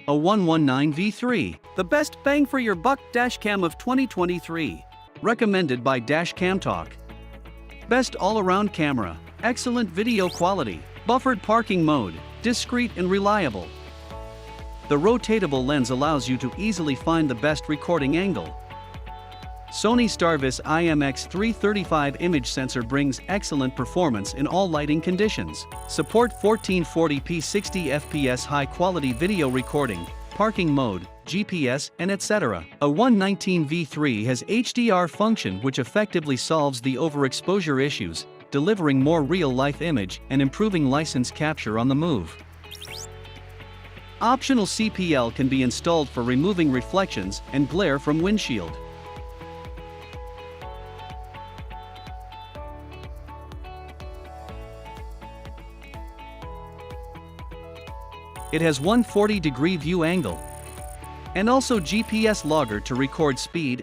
A119 V3, the best bang for your buck dashcam of 2023. Recommended by Dashcam Talk. Best all-around camera, excellent video quality, buffered parking mode, discreet and reliable. The rotatable lens allows you to easily find the best recording angle. Sony Starvis IMX335 image sensor brings excellent performance in all lighting conditions. Support 1440p 60 fps high-quality video recording, parking mode, GPS, and etc. A119 V3 has HDR function which effectively solves the overexposure issues, delivering more real-life image and improving license capture on the move. Optional CPL can be installed for removing reflections and glare from windshield. It has 140-degree view angle and also GPS logger to record speed